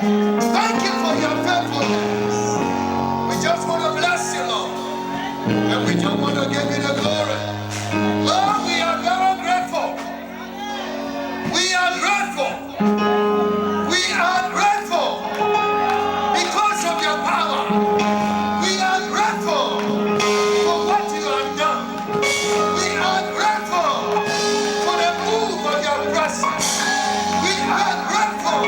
Thank you for your faithfulness. We just want to bless you, Lord. And we just want to give you the glory. Lord, we are very grateful. We are grateful. We are grateful because of your power. We are grateful for what you have done. We are grateful for the move of your presence. We are grateful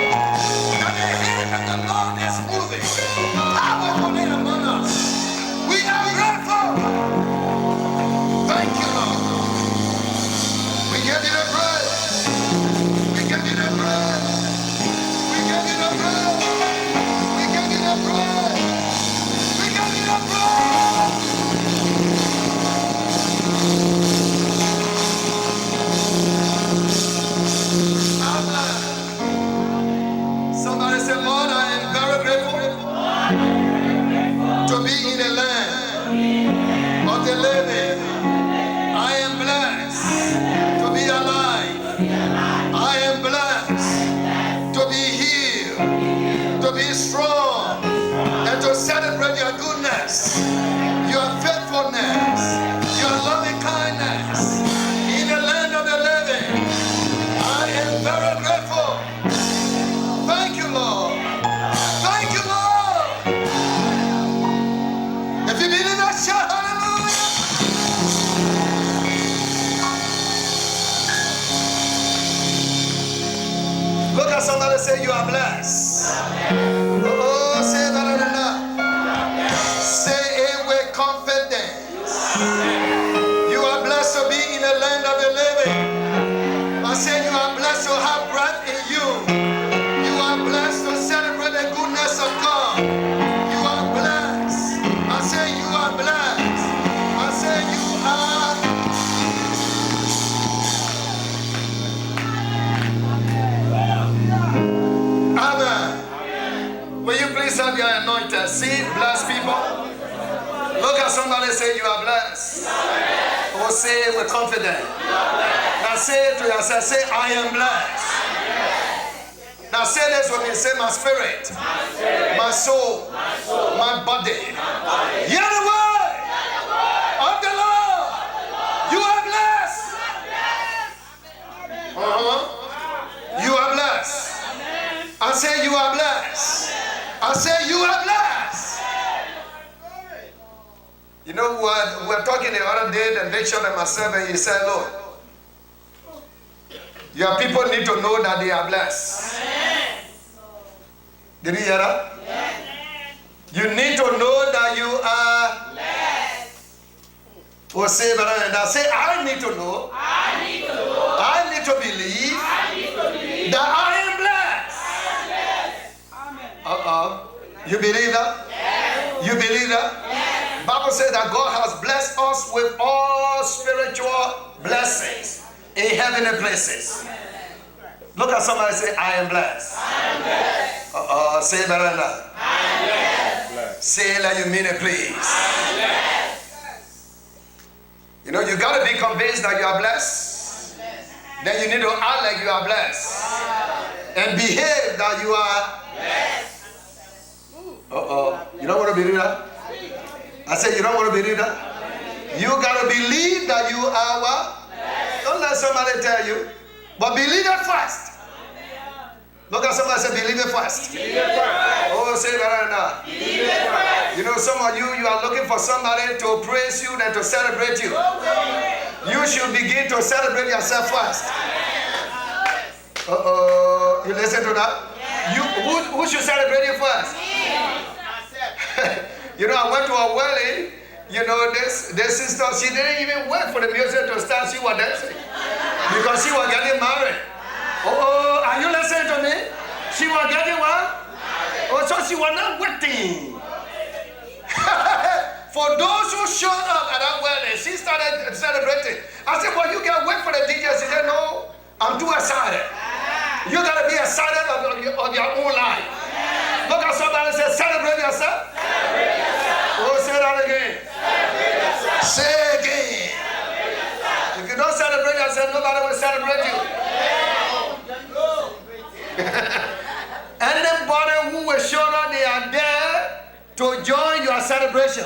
that the hand of the Lord is moving powerfully among us. We are grateful. Thank you, Lord. We give you the praise. We give you the praise. We give you the praise. We give you the praise. We give you the praise. Amen. Somebody say, Lord, I am very grateful to be in the land of the living. I am blessed to be alive. I am blessed to be healed, to be strong, and to celebrate your goodness, your faithfulness, your loving kindness in the land of the living. I am very grateful. Thank you, Lord. Thank you, Lord. If you believe that, shout hallelujah. Look at somebody, say you are blessed. Oh, say that enough. Say it with confidence. You are blessed to be in the land of the living. I say you are blessed to have breath in you. You are blessed to celebrate the goodness of God. You are blessed. I say you are blessed. I say you are. Amen. Will you please have your anointed? See, blessed people. Look at somebody, say you are blessed. Or say it with confidence. Now say it to yourself. Say, I am blessed. Now say this with me. Say, my spirit, my soul, my body. Hear the word of the Lord. You are blessed. You are blessed. I say you are blessed. I say you are blessed. You know what? We were talking the other day, the bishop and myself, and he said, look, your people need to know that they are blessed. Did you hear that? You need to know that you are blessed. Or say better than that. Say, I need to know. I need to believe that I am blessed. You believe that? Yes. You believe that? Yes. Bible says that God has blessed us with all spiritual blessings in heavenly places. Look at somebody and say, I am blessed. I am blessed. Say it better than that. I am blessed. Say it like you mean it, please. I am blessed. You know, you got to be convinced that you are blessed. Then you need to act like you are blessed. And behave that you are blessed. You don't want to believe that? I said you don't want to believe that? You got to believe that you are what? Don't let somebody tell you. But believe it first. Look at somebody and say, believe it first. Oh, say better than that. You know, some of you are looking for somebody to praise you and to celebrate you. You should begin to celebrate yourself first. You listen to that? Who should celebrate you first? You know, I went to a wedding. You know, this sister, she didn't even wait for the music to start. She was dancing because she was getting married. Are you listening to me? She was getting what? So she was not waiting. For those who showed up at that wedding, she started celebrating. I said, well, you can wait for the DJ. She said, no, I'm too excited. You got to be excited of your own life. Look at somebody and say, celebrate yourself. Celebrate yourself. Oh, say that again. Celebrate yourself. Say it again. If you don't celebrate yourself, nobody will celebrate you. Anybody who who will show that they are there to join your celebration.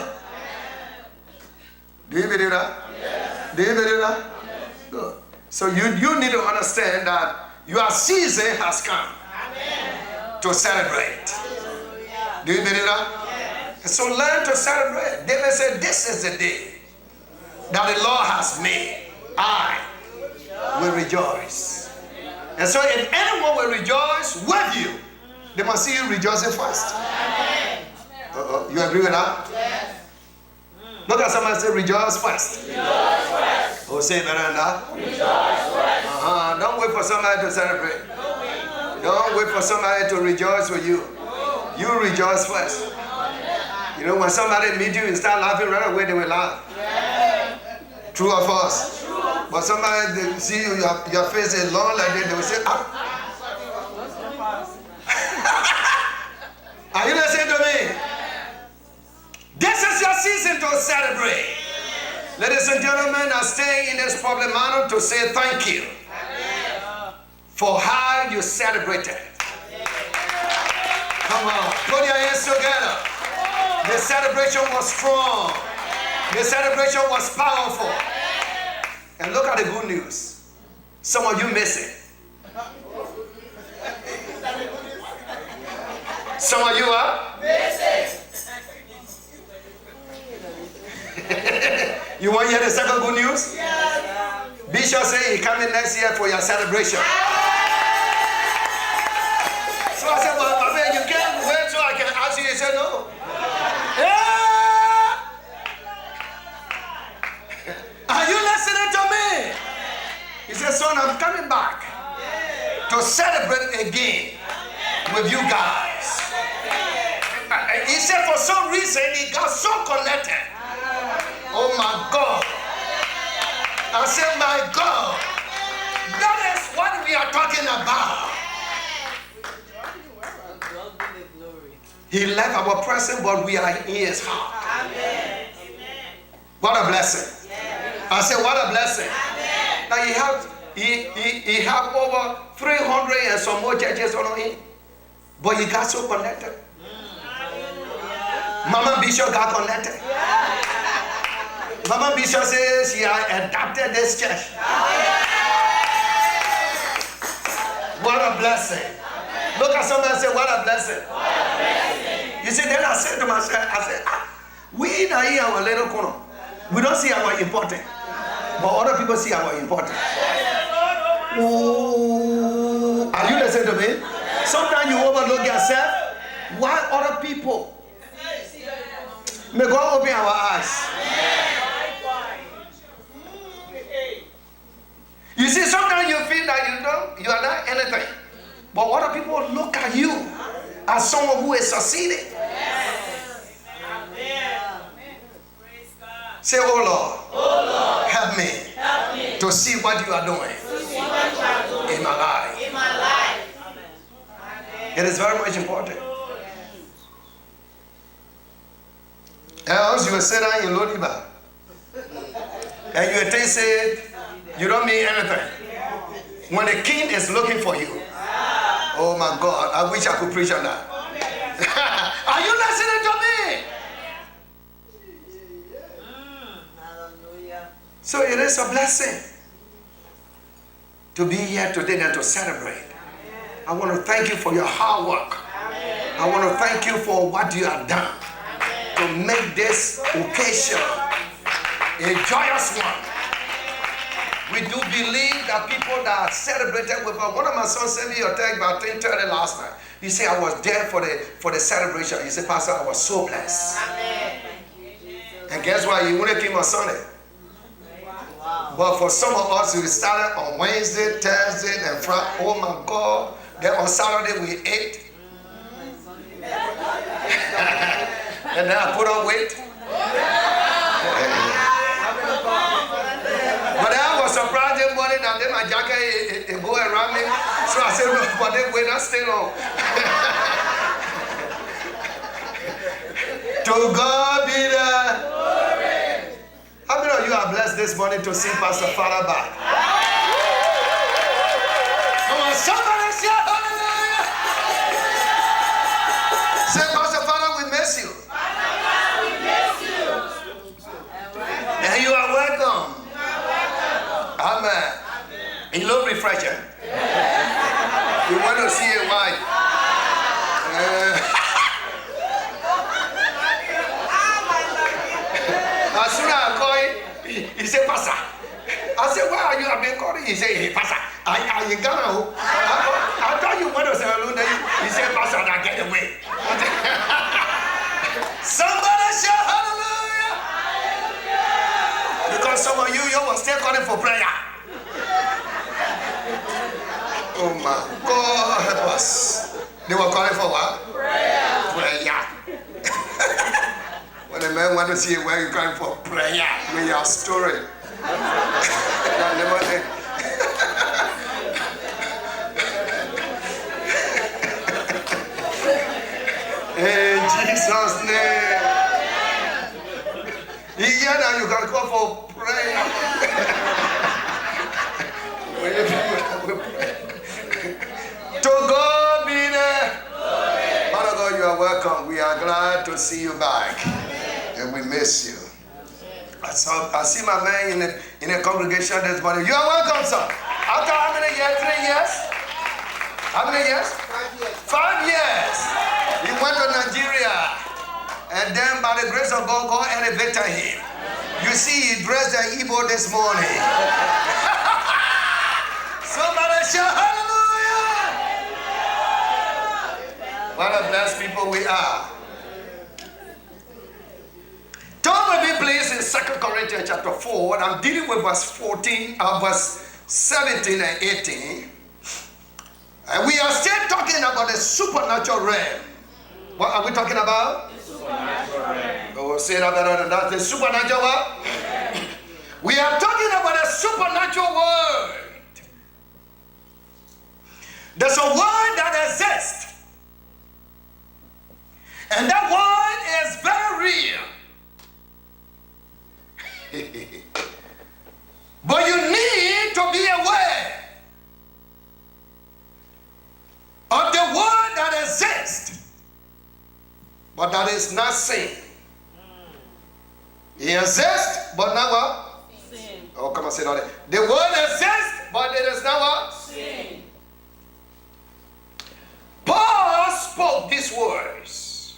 Do you believe that? Yes. Do you believe that? Yes. Good. So you need to understand that your season has come. Amen. To celebrate. Hallelujah. Do you believe that? Yes. So learn to celebrate. David said, this is the day that the Lord has made. I will rejoice. And so if anyone will rejoice with you, they must see you rejoicing first. You agree with that? Yes. Look at somebody and say, rejoice first. Rejoice first. Oh, say better than that. Rejoice first. Don't wait for somebody to celebrate. Don't wait for somebody to rejoice with you. You rejoice first. You know, when somebody meet you and start laughing right away, they will laugh. True or false? But somebody, they see you, your face is long like that, they will say, ah. Are you listening to me? This is your season to celebrate. Ladies and gentlemen, I'm staying in this public manner to say thank you for how you celebrated. Come on, put your hands together. The celebration was strong. The celebration was powerful. And look at the good news. Some of you miss it. Some of you are? Miss it. You want to hear the second good news? Yes. Bishop said he's coming next year for your celebration. So I said, well, my man, you can't wait so I can ask you. He said, no. Yeah. Are you listening to me? He said, son, I'm coming back to celebrate again with you guys. He said for some reason he got so connected. Oh my God. I said, my God. That is what we are talking about. He left our presence, but we are in his heart. Amen. What a blessing. I said, what a blessing. Now he have over 300 and some more churches on him. But he got so connected. Mama Bishop got connected. Mama Bishop says she adopted this church. What a blessing. Look at somebody and say, what a blessing. You see, then I said to myself, we in our little corner, we don't see our important. But other people see our important. Ooh, are you listening to me? Sometimes you overlook yourself. Why other people? May God open our eyes. You see, sometimes you feel that you are not anything. But other people look at you as someone who is succeeding. Say, oh Lord, help me to see what you are doing in my life. It is very much important. Else you will sit down in Lodiba and you will say you don't mean anything. When the king is looking for you, oh my God, I wish I could preach on that. Are you listening to me? So it is a blessing to be here today and to celebrate. I want to thank you for your hard work. I want to thank you for what you have done to make this occasion a joyous one. We do believe that people that celebrated with us. One of my sons sent me a text about 10:30 last night. He said, I was there for the celebration. He said, Pastor, I was so blessed. Amen. And guess what? He only came on Sunday. But for some of us, we started on Wednesday, Thursday, and Friday. Oh my God. Then on Saturday, we ate. And then I put on weight. But then I was surprised this morning that then my jacket it go around me. So I said, no, but then wait, not stay long. To God be the glory. How many of you are blessed this morning to see Pastor Father back? Come on, somebody shout hallelujah. Say, Pastor Father, we miss you. And you are welcome. Amen. You love refresher. We want to see a wife. As soon as I call him, he said, Pastor. I said, why are you have been calling? He said, hey, Pastor, are you Ghana? I thought you went to say hello. He said, Pastor, now get away. Somebody shout hallelujah. Because some of you were still calling for prayer. Oh my God, help us. They were calling for what? Prayer. Prayer. When a man wants to see where you're calling for prayer, with your story. In Jesus' name. Yeah, now you can call for prayer. To God be the glory. Father God, you are welcome. We are glad to see you back. And we miss you. I see my man in a congregation this morning. You are welcome, sir. After how many years? 3 years? How many years? 5 years. 5 years. He went to Nigeria. And then by the grace of God, God elevated him. You see, he dressed the Igbo this morning. Somebody shout hallelujah. What a blessed people we are. Turn with me, please, in 2 Corinthians chapter 4. And I'm dealing with verse 17 and 18. And we are still talking about the supernatural realm. What are we talking about? The supernatural realm. Oh, say that better than that. The supernatural what? We are talking about the supernatural world. There's a word that exists. And that word is very real. But you need to be aware of the word that exists, but that is not seen. It exists, but not what? Seen. Oh, come on, say that. The word exists, but it is not what? Seen. Paul spoke these words,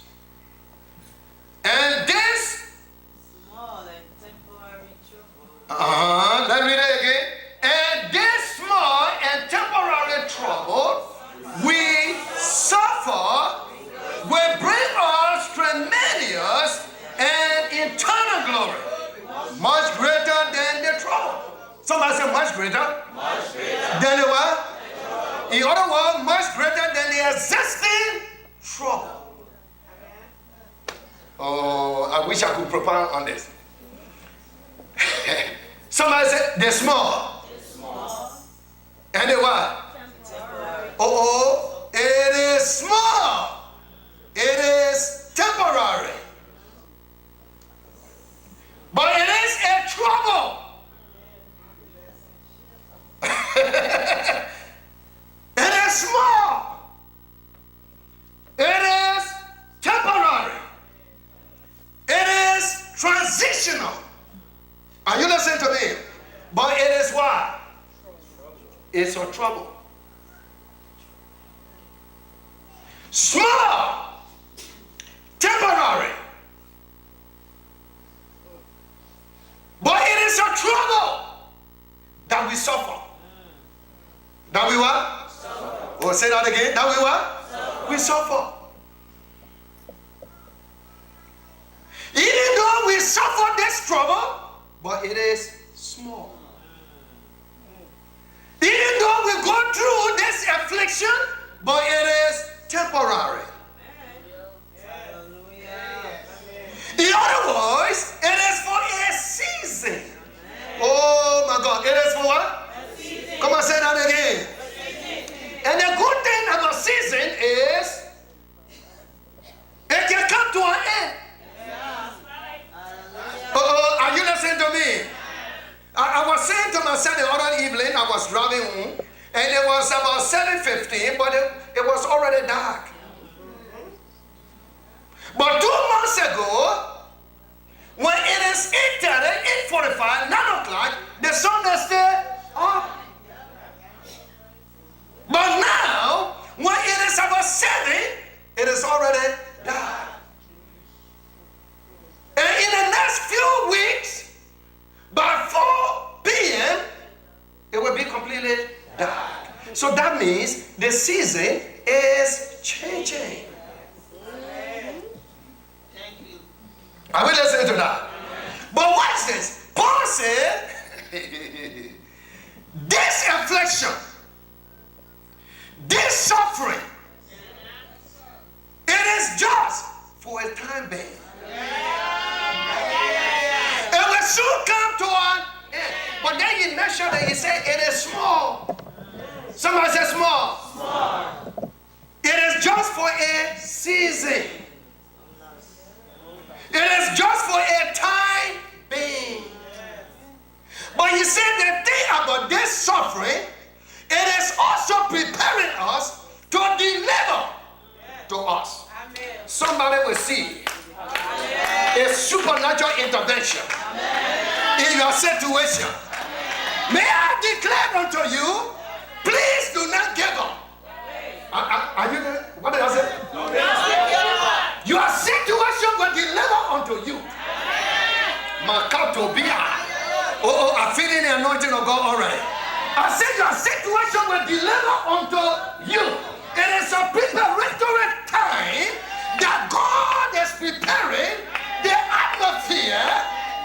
and this let me read it again. And this small and temporary trouble we suffer will bring us tremendous and eternal glory, much greater than the trouble. Somebody say much greater. Much greater. Than the what? In other words, much greater than the existing trouble. Oh, I wish I could propound on this. Somebody said they're small. And they what? Oh, it is small. It is temporary. But it is a trouble. It is small. It is temporary. It is transitional. Are you listening to me? But it is what? It's a trouble. Small, temporary. But it is a trouble that we suffer. That we what? Suffer. Oh, say that again. That we what? Suffer. We suffer. Even though we suffer this trouble, but it is small. Even though we go through this affliction, but it is temporary. In other words, it is for a season. Oh my God, it is for what? Come on, say that again. And the good thing about season is it can come to an end. Are you listening to me? I was saying to myself the other evening, I was driving home, and it was about 7:15, but it was already dark. So that means the season is changing. Are we listening to that? But watch this. Paul said, this affliction, this suffering, it is just for a time being. It will soon come to an end. But then he mentioned that he said it is small. Somebody said small. Small. It is just for a season. It is just for a time being. But he said the thing about this suffering, it is also preparing us to deliver to us. Amen. Somebody will see a supernatural intervention in your situation. May I declare unto you, please do not give up. Are you there? What did I say? Your situation will deliver unto you. Oh, I'm feeling the anointing of God already. I said your situation will deliver unto you. It is a preparatory time that God is preparing the atmosphere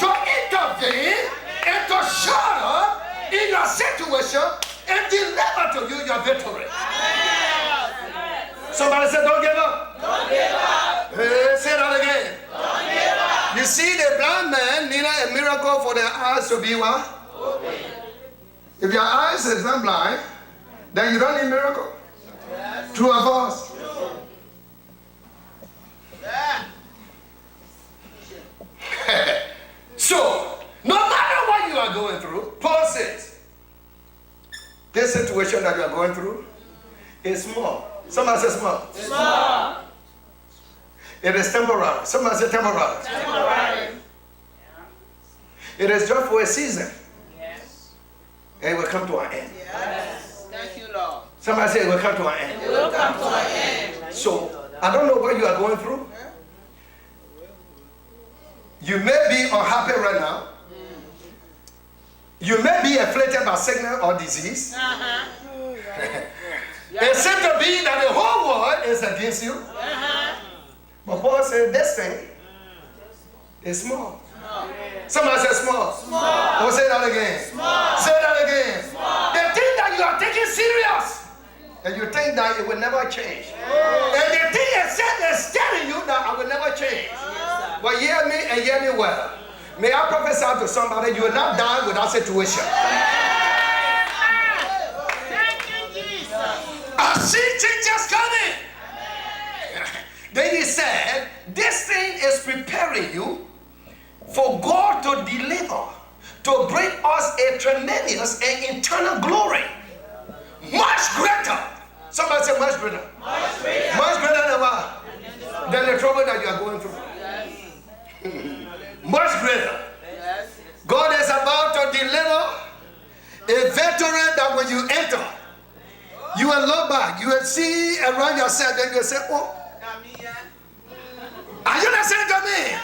to intervene and to show up in your situation and deliver to you your victory. Somebody said, don't give up. Don't give up. Hey, say that again. Don't give up. You see, the blind man needed a miracle for their eyes to be what? Open. If your eyes is not blind, then you don't need miracle. Yes. True or false? True. Yeah. So, no matter what you are going through, Paul says, this situation that you are going through is small. Somebody say small. Small. It is temporary. Somebody say temporary. Temporary. It is just for a season. Yes. And it will come to an end. Yes. Thank you, Lord. Somebody say it will come to an end. It will come to an end. So, I don't know what you are going through. You may be unhappy right now. You may be afflicted by sickness or disease. It seems to be that the whole world is against you. But Paul said this thing is small. Somebody said small. Small. Oh, say that again. Small. Say that again. Small. The thing that you are taking serious, and you think that it will never change. And the thing is telling you that I will never change. But hear me and hear me well. May I prophesy to somebody, you will not die with that situation. I see changes coming. Then he said, this thing is preparing you for God to deliver, to bring us a tremendous and eternal glory. Much greater. Somebody say much greater. Much greater. Much greater than what? Than the trouble that you are going through. Much greater. God is about to deliver a victory that when you enter, you will look back, you will see around yourself, then you will say, oh, are you listening to me?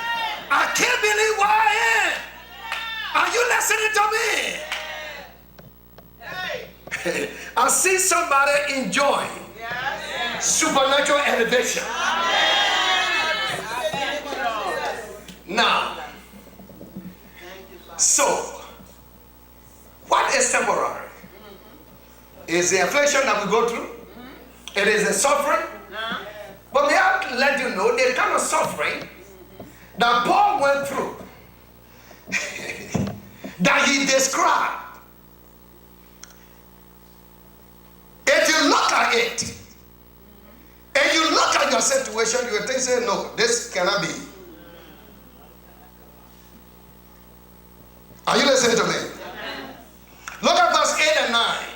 I can't believe where I am. Are you listening to me? I see somebody enjoying supernatural elevation. Now, so, what is temporary? Is the affliction that we go through. It is a suffering. But may I let you know the kind of suffering that Paul went through, that he described. If you look at it, and you look at your situation, you will think, say, no, this cannot be. Are you listening to me? Look at verse 8 and 9.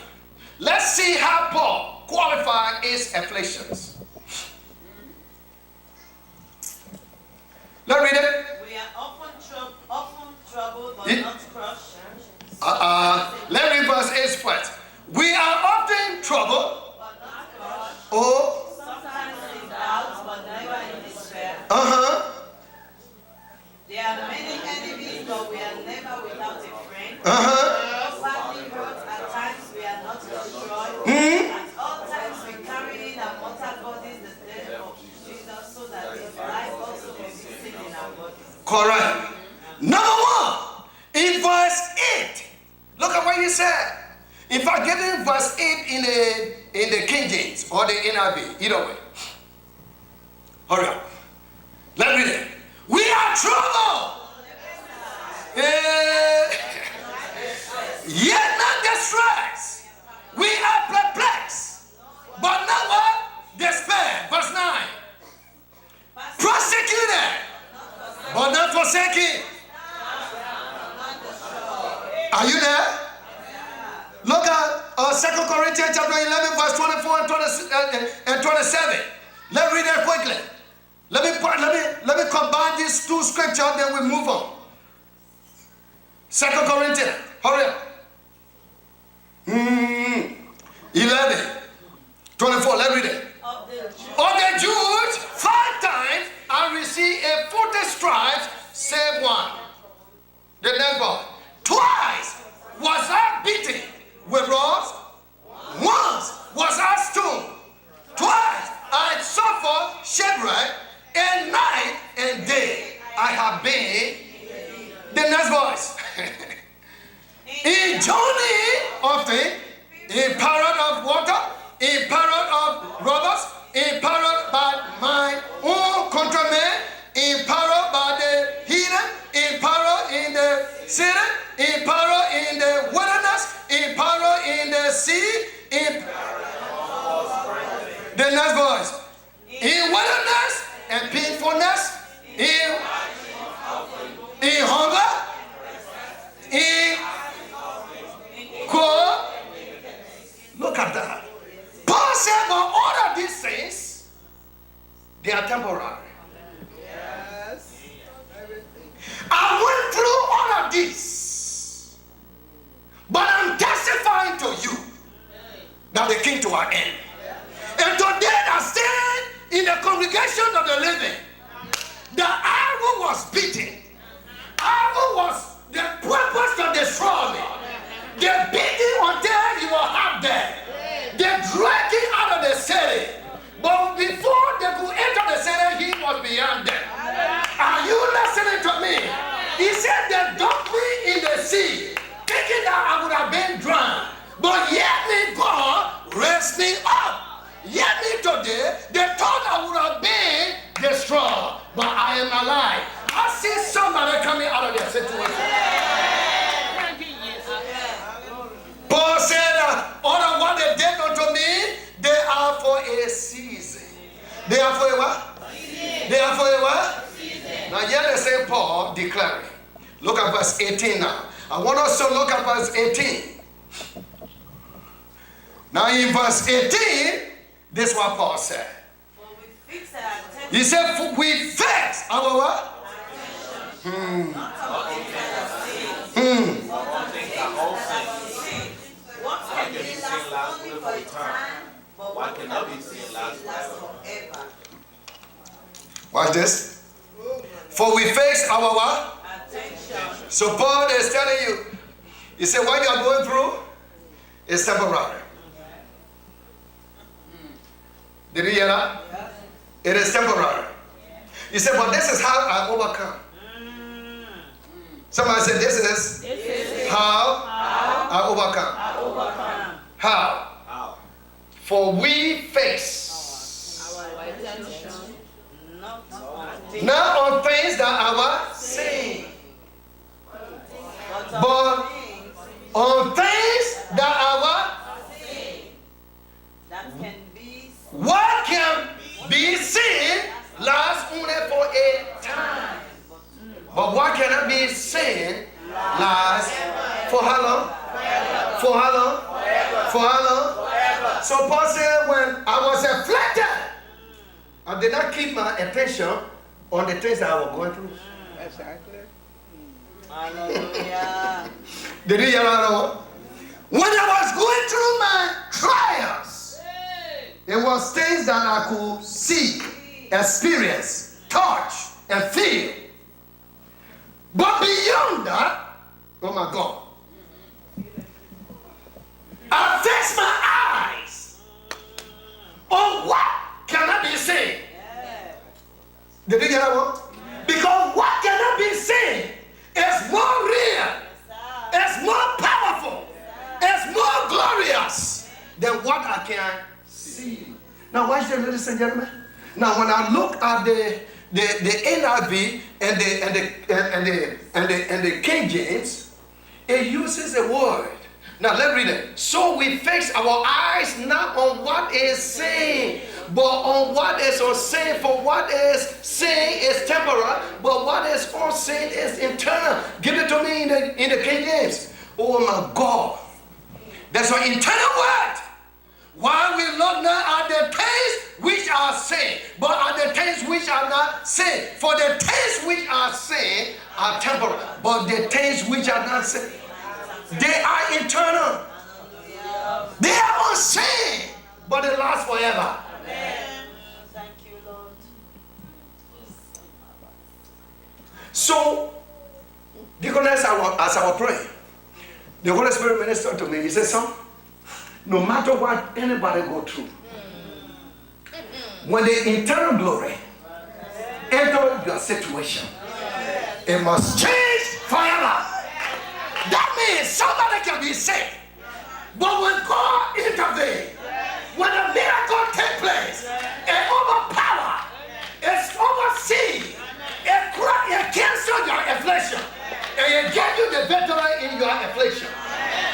Let's see how Paul qualified his afflictions. Let's read it. We are often troubled, but not crushed. Let's read verse 8 first. We are often troubled, but not crushed. Oh. Sometimes in doubt, but never in despair. There are many enemies, but we are never without a friend. Badly hurt at times, we are not destroyed. Correct. Number one, in verse 8, look at what he said. In fact, give me verse 8 in the King James or the NIV, either way. Hurry up. Let's read it. We are troubled. Yet not distressed. We are perplexed. But not what? Despair. Verse 9. Persecuted. But not forsaken. Are you there? Look at 2 Corinthians chapter 11, verse 24 and 27. Let's read that quickly. Let me combine these two scriptures, then we move on. 2 Corinthians, hurry up. 11, 24, let's read it. Of the Jews, 5 times I received 40 stripes, save one. The next one. Twice was I beaten with rods. Once was I stoned. Twice I suffered shipwreck, and night and day I have been. The next voice. In journey often, in peril of water, in peril of robbers, in peril by my own countrymen, in peril by the heathen, in peril in the city, in peril in the wilderness, in peril in the sea, in the next voice. In wilderness and painfulness, in hunger, in cold. Look at that. Paul said, but all of these things, they are temporary. Yes. I went through all of this, but I'm testifying to you that they came to an end. And today I stand in the congregation of the living. The arrow was beaten. Arrow was the purpose to destroy me. They beat him until he was half dead. They dragged him out of the city. But before they could enter the city, he was beyond death. Are you listening to me? He said they dumped me in the sea, thinking that I would have been drowned. But yet me God raised me up. Yet me today, they thought I would have been destroyed. But I am alive. I see somebody coming out of their situation. Paul said, all of what they did unto me, they are for a season. They are for a what? They are for a what? Now here the same Paul declaring. Look at verse 18 now. I want us to look at verse 18. Now in verse 18, this is what Paul said. He said, we fix our what? Watch this. For we face our what? Attention. So Paul is telling you, he said, what you are going through is temporary. Did you hear that? Yes. It is temporary. He said, but this is how I overcome. Somebody said, this is how I overcome. How? For we face not on things that are seen, but on things that are what can be seen lasts only for a time. But what cannot be seen lasts for how long? For how long? For how long? So Paul said, when I was afflicted, I did not keep my attention on the things that I was going through. Exactly. Hallelujah. Did you hear that? When I was going through my trials, it was things that I could see, experience, touch, and feel. But beyond that, oh my God, I fixed my eyes on what cannot be seen. Did you get that one? Because what cannot be It's more real. It's more powerful. It's more glorious than what I can see. Now watch this, ladies and gentlemen. Now when I look at the NIV and the King James, it uses a word. Now let's read it. So we fix our eyes not on what is seen, but on what is unseen. For what is seen is temporal, but what is unseen is eternal. Give it to me in the King James. Oh my God. That's an internal word. While we look not at the things which are seen, but at the things which are not seen. For the things which are seen are temporal, but the things which are not seen, they are eternal. They are unseen, but they last forever. Amen. Thank you, Lord. So, deaconess, as I was praying, the Holy Spirit ministered to me. He said, son, no matter what anybody go through, when the eternal glory enter your situation, it must change forever. That means somebody can be sick, but when God intervenes, when a miracle takes place, it overpower, it's overseen, it cancels your affliction, and it gives you the victory in your affliction.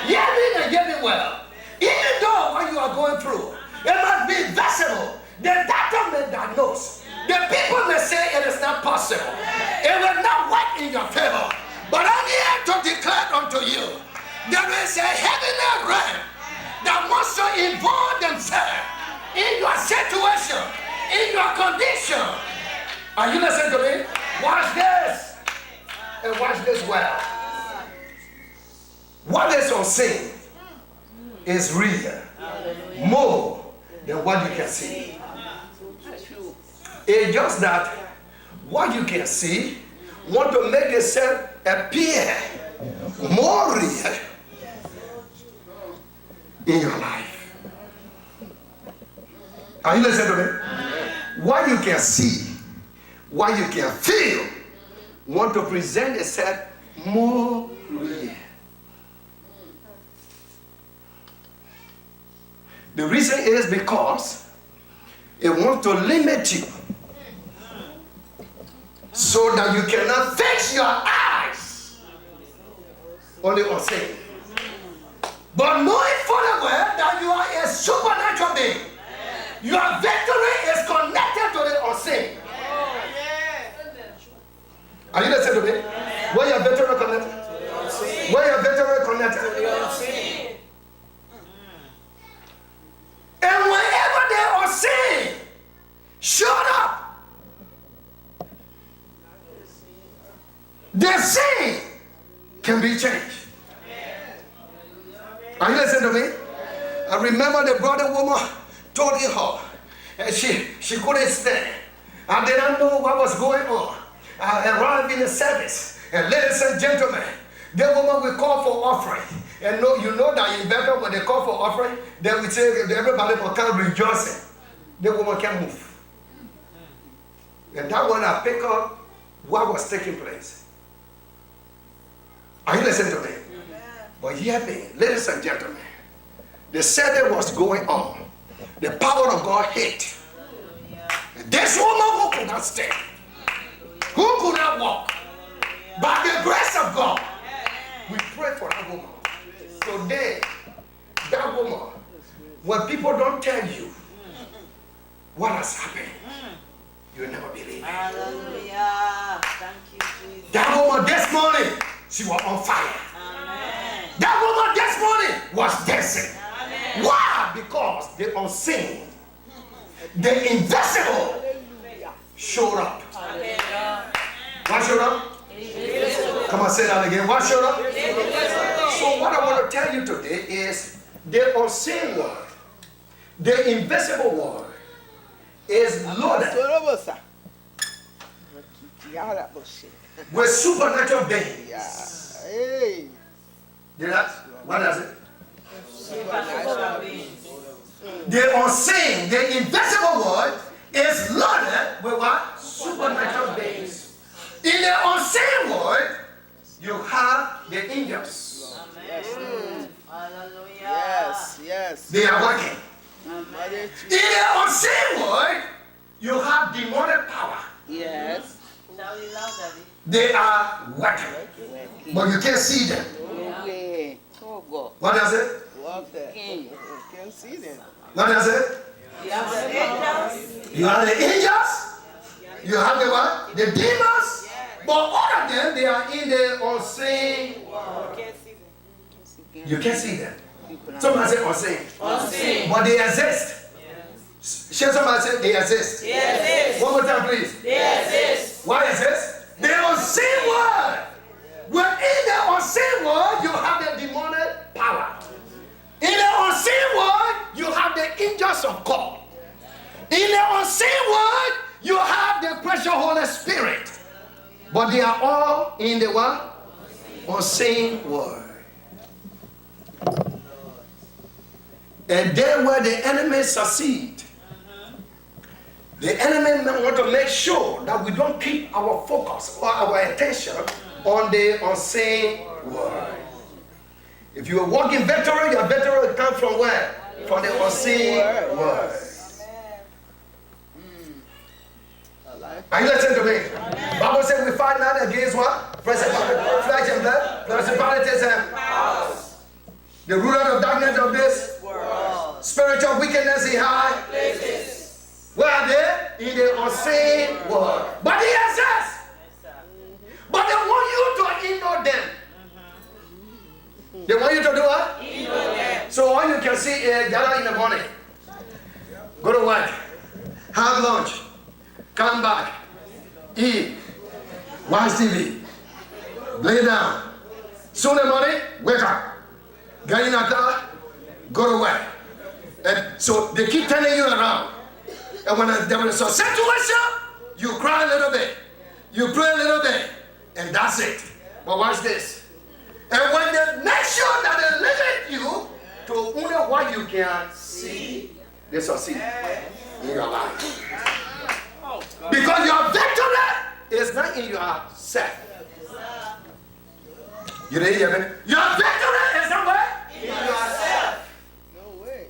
Hear me and hear me well. Even though what you are going through, it must be visible. The doctor may diagnose. The people may say it is not possible. It will not work in your favor. But I'm here to declare unto you, there is a heavenly realm that wants to involve themselves in your situation, in your condition. Are you listening to me? Watch this. And watch this well. What is unseen is real, more than what you can see. It's just that what you can see want to make itself appear more real in your life. Are you listening to me? What you can see, what you can feel, want to present itself more real. The reason is because it wants to limit you so that you cannot fix your eyes on the unseen. But knowing fully well that you are a supernatural being, your victory is connected to the unseen. Are you listening to me? Where your victory connected? Where your victory connected? And whenever they are seen, shut up. The scene can be changed. Are you listening to me? I remember the brother woman told her, and she couldn't stand. I did not know what was going on. I arrived in the service, and ladies and gentlemen, the woman will call for offering. And you know that in Bethel, when they call for offering, they will say everybody will come rejoicing. The woman can't move. And that one I pick up what was taking place. Are you listening to me? But hear me, ladies and gentlemen. The service was going on. The power of God hit. This woman who could not stand, who could not walk, by the grace of God, we pray for that woman. Today, that woman, when people don't tell you what has happened, you'll never believe it. Hallelujah. Thank you, Jesus. That woman this morning, she was on fire. Amen. That woman this morning was dancing. Amen. Why? Because the unseen, the invisible showed up. What showed up? Come on, say that again. What showed up? So what I want to tell you today is the unseen word, the invisible word is loaded with supernatural beings. What does it? Supernatural beings. The unseen, the invisible word is loaded with what? Supernatural beings. In the unseen word, are the angels. Amen. Hallelujah. Yes. They are working. Amen. In the unseen world, you have demonic power. Yes. Shout it loud, Daddy. They are working. But you can't see them. Okay. Oh God. What does it? Walking. Can't see them. What does it? You have the angels. You have the angels. You have the what? The demons. But all of them, they are in the unseen world. You can't see them. Somebody say unseen. Unseen. But they exist. Share somebody say they exist. They exist. One more time, please. They exist. Why is this? The unseen world. Within the unseen world, you have the demonic power. In the unseen world, you have the angels of God. In the unseen world, you have the precious Holy Spirit. But they are all in the what? Unseen world. And there where the enemy succeed. The enemy want to make sure that we don't keep our focus or our attention on the unseen world. If you are walking victory, your victory will come from where? From the unseen world. Are you listening to me? Bible says we fight not against what? Principalities, flesh and blood, principalities and powers. The ruler of darkness of this world. Spiritual wickedness in high places. Where are they? In the unseen world. But they exist. But they want you to ignore them. They want you to do what? Ignore them. So all you can see is gather in the morning. Go to work. Have lunch. Come back. Eat. Watch TV. Lay down. Soon in the morning, wake up. Get in a car. Go to work. And so they keep turning you around. And when there is a situation, you cry a little bit. You pray a little bit. And that's it. But watch this. And when they make sure that they limit you to only what you can see, they succeed in your life. Because your victory is not in yourself. You didn't hear me? Your victory is somewhere in yourself. No way.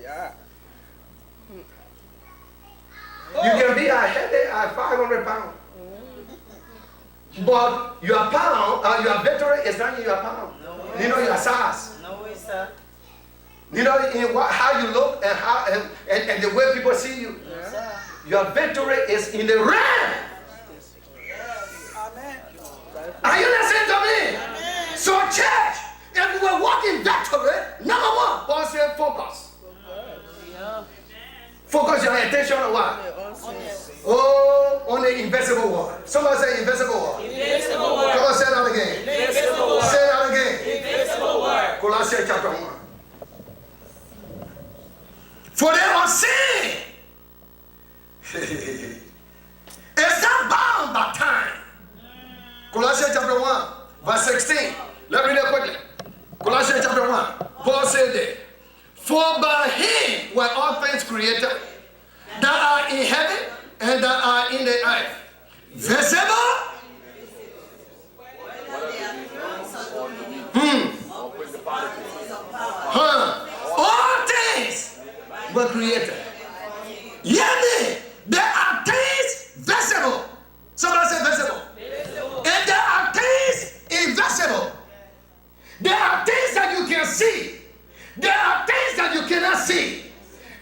Yeah. You can be a heavy at 500 pounds. But your pound, your victory is not in your pound. You know your size. No way, sir. You know in how you look and how and the way people see you. Sir. Your victory is in the realm. Are you listening to me? Amen. So church, if we were walking victory, number one, Paul said focus. Yeah. Focus your attention on what? Oh, on the invisible one. Somebody say invisible one. Invisible word. Come on, say that again. Invisible word. Say that again. Invisible word. Colossians chapter 1. For they are unseen. It's not bound by time. Colossians chapter 1, verse 16. Let me read it quickly. Colossians chapter 1. Paul said there, for by him were all things created that are in heaven and that are in the earth. Visible. All things were created. Yea, there are things visible. Somebody say visible. And there are things invisible. There are things that you can see. There are things that you cannot see.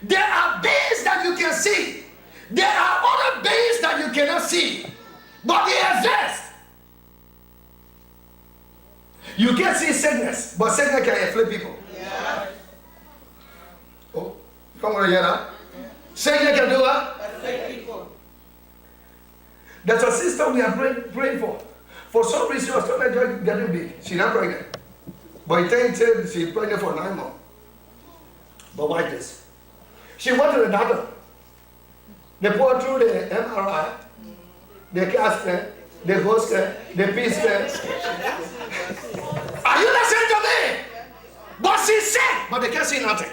There are beings that you can see. There are other beings that you cannot see. But they exist. You can see sickness, but sickness can afflict people. Yeah. Oh, you come over here now. Sickness can do what? Affect people. There's a sister we are praying for. For some reason, her stomach just getting big. She's not pregnant. But it thinks she's pregnant for 9 months. But watch this. She went to the doctor. They put her through the MRI, the CAT scan, the Ghost scan, the P scan. Are you listening to me? But she's sick, but they can't see nothing.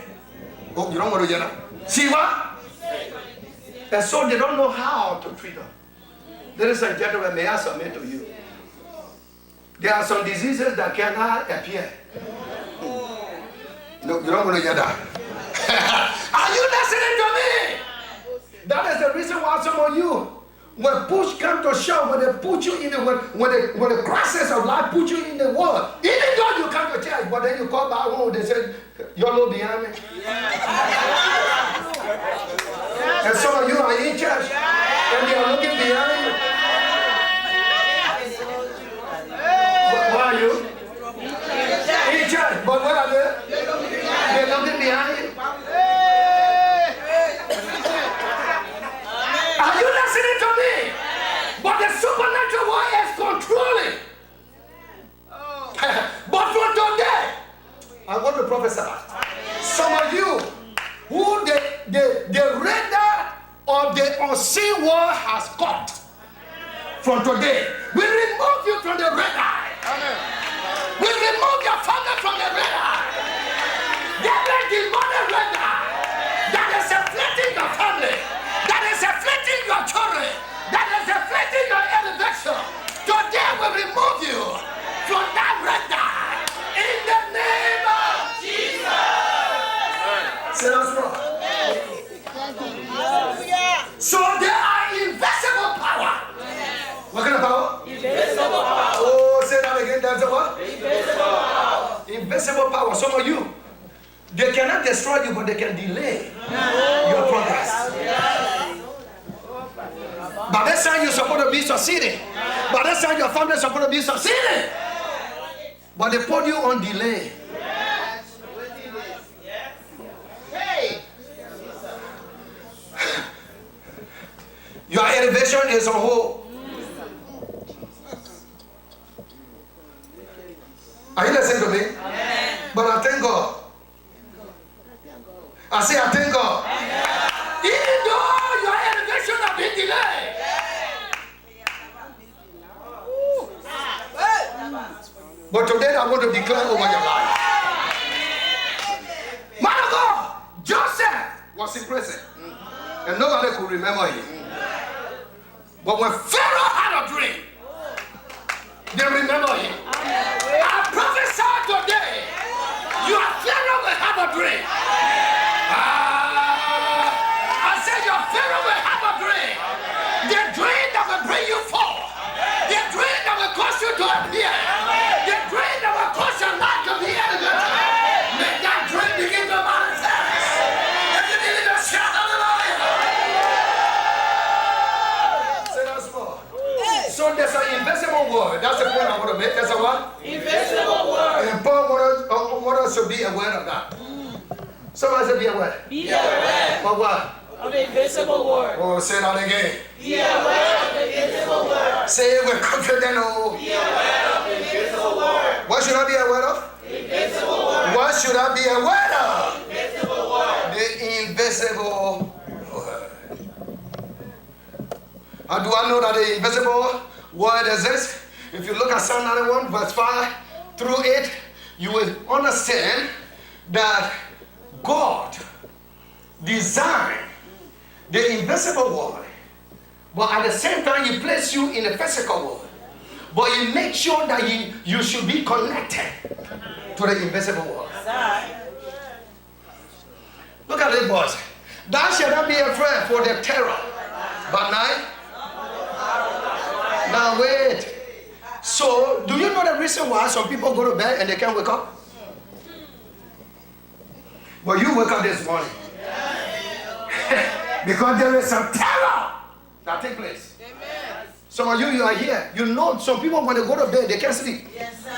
Oh, you don't want to hear that? See what? And so they don't know how to treat her. Ladies and gentlemen, may I submit to you? There are some diseases that cannot appear. No, you don't want to hear that. Are you listening to me? That is the reason why some of you, when push comes to shove, when they put you in the when the crisis of life put you in the world, even though you come to church, but then you come back home, they say, "You're low behind me." And some of you are in church, and they are looking behind you. Where are you? In church, but where are they? They're looking behind you. Are you listening to me? But the supernatural world is controlling. But for today, I want to prophesy. Some of you who the radar of the unseen world has caught. From today, we remove you from the radar. We remove your family from the radar. Every demonic radar that is afflicting your family, that is afflicting your children, that is afflicting your elevation. Today we remove you from that radar in the name of Jesus. Say that's wrong. So there are invisible power. What kind of power? Invisible power. Oh, say that again. That's a what? Invisible power. Invisible power. Some of you, they cannot destroy you, but they can delay your progress. By this time, you're supposed to be succeeding. By this time, your family is supposed to be succeeding. But they put you on delay. Your elevation is on hold. Are you listening to me? Amen. But I thank God. I say I thank God. Amen. Even though your elevation has been delayed. But today I want to declare over your life. Man of God, Joseph was in prison. And nobody could remember him. But when Pharaoh had a dream, they remember him. I prophesy today, your Pharaoh will have a dream. I said your Pharaoh will have a dream. The dream that will bring you forth. The dream that will cause you to appear. The dream that will cause your life to be elevated. Make that dream begin to manifest. If you believe it, shout hallelujah. Say that's more. So there's an invisible word. That's the point I want to make. There's a what? Invisible word. And Paul wants us to be aware of that. Somebody say be aware. Be aware. Of what? Of the invisible word. Oh, say that again. Be aware of the invisible word. Say it with confidence. Oh. Be aware of the invisible word. What should I be aware of? The invisible word. What should I be aware of? The invisible word. The invisible word. How do I know that the invisible word exists? If you look at Psalm 91, verse 5 through 8, you will understand that God designed the invisible world, but at the same time, He placed you in the physical world. But He makes sure that you should be connected to the invisible world. Look at this, boys. Thou shalt not be afraid for the terror by night. Now wait. So, do you know the reason why some people go to bed and they can't wake up? Well, you wake up this morning. Because there is some terror that takes place. Amen. Some of you are here. You know some people when they go to bed, they can't sleep. Yes, sir.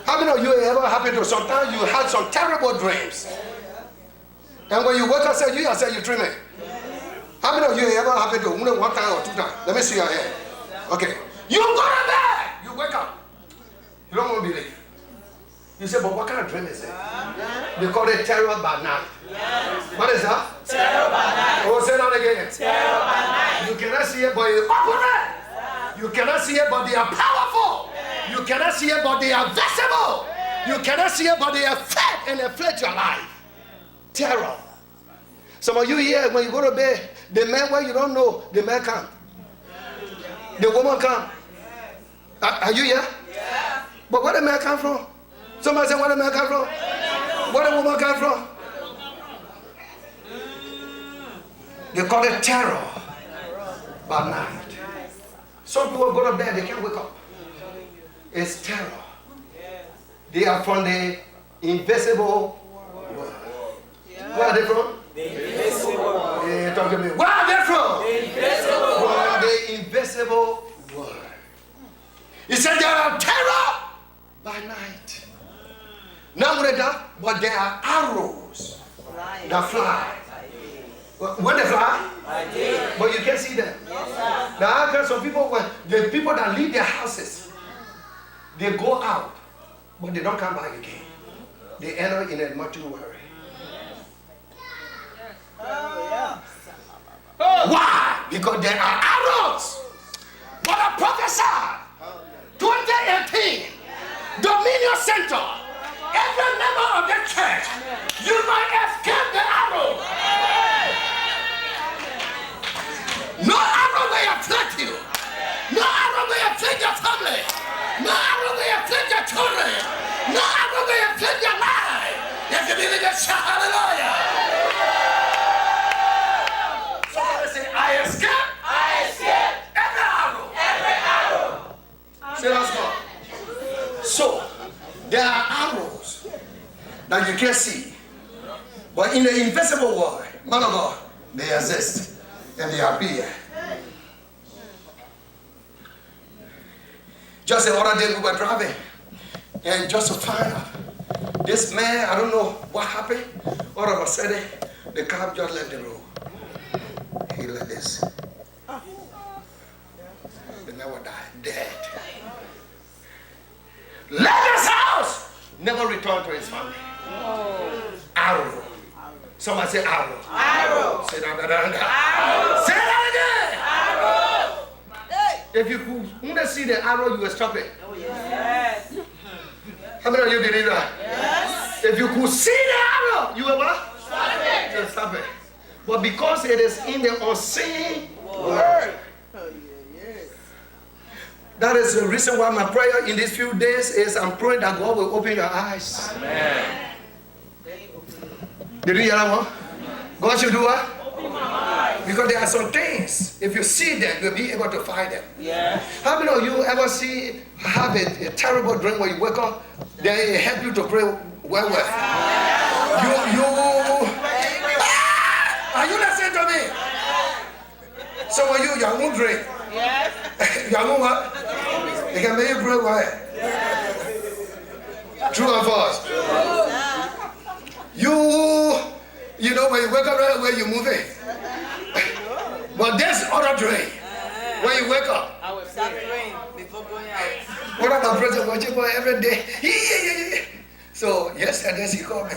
How many of you ever happened to sometimes you had some terrible dreams? And when you wake up, say you dreaming. How many of you ever happened to one time or two times? Let me see your hand. Okay. You go to bed. You wake up. You don't want to believe. You say, but what kind of dream is it? They call it terror by night. Yes. What is that? Terror by night. Oh, say that again. Terror by night. You cannot see it, but it's open. You cannot see it, but they are powerful. You cannot see it, but they are visible. You cannot see it, but they affect and afflict your life. Terror. Some of you here, when you go to bed, the man where you don't know, the man come. The woman come. Are you here? Yeah. But where the man come from? Somebody say, where the man come from? Where the woman come from? They call it terror by night. Some people go to bed, they can't wake up. It's terror. They are from the invisible world. Where are they from? The invisible world. Yeah, talk to me. Where are they from? The invisible world. The invisible world. He said there are terror by night. Not only that, but there are arrows that fly. When they fly, but you can't see them. Now, there are some people, the people that leave their houses, they go out, but they don't come back again. They enter in a mortuary. Why? Because there are arrows. But I prophesy 2018 Dominion Center. Every member of the church, you might escape the arrow. No arrow will afflict you. No arrow will afflict your family. No arrow will afflict your children. No arrow will afflict your life. If you believe it, shout hallelujah. Somebody say, I escape. I escape. Every arrow. Every arrow. Say, let's go. So, there are arrows that you can't see. But in the invisible world, man of God, they exist. And they appear. Just the other day we were driving, and just to find out, this man, I don't know what happened, all of a sudden, the car just left the road. He like this. They never died, dead. Left his house, never returned to his family. Arrow. Somebody say arrow. Arrow. Say that. Arrow. Say that again. Arrow. If you could see the arrow, you will stop it. Oh, yes. How many of you believe that? Yes. If you could see the arrow, you will what? Stop it. You will stop it. But because it is in the unseen world. That is the reason why my prayer in these few days is I'm praying that God will open your eyes. Amen. Did you hear that one? God should do what? Open my eyes. Because there are some things, if you see them, you'll be able to find them. Yes. How many of you ever have a terrible dream when you wake up, they help you to pray well? Are you listening to me? Some of you, your own dream. Yes. Your own what? They can make you pray well. True or false? You know, when you wake up right away, you move it. But there's other dream. When you wake up, I will start praying before going out. What about President watching for every day? So yesterday she called me.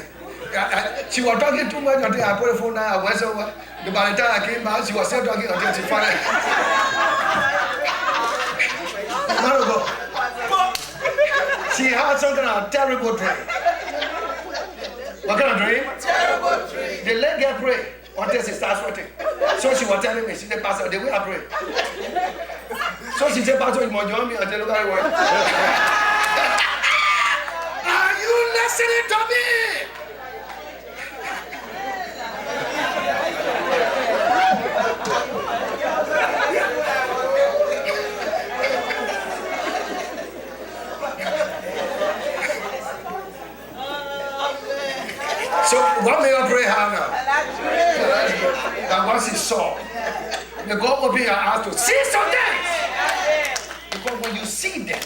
She was talking too much until I put the phone down. I went over. By the time I came back, she was still talking until she finally. She had some kind of terrible dream. What kind of dream? Terrible dream. The leg girl pray until she starts sweating. So she was telling me, she said, Pastor, the way I pray. So she said, Pastor, you must join me until look at it work. Are you listening to me? So what may I pray how now? That once he saw, the God open your eyes to see some things. Because when you see them,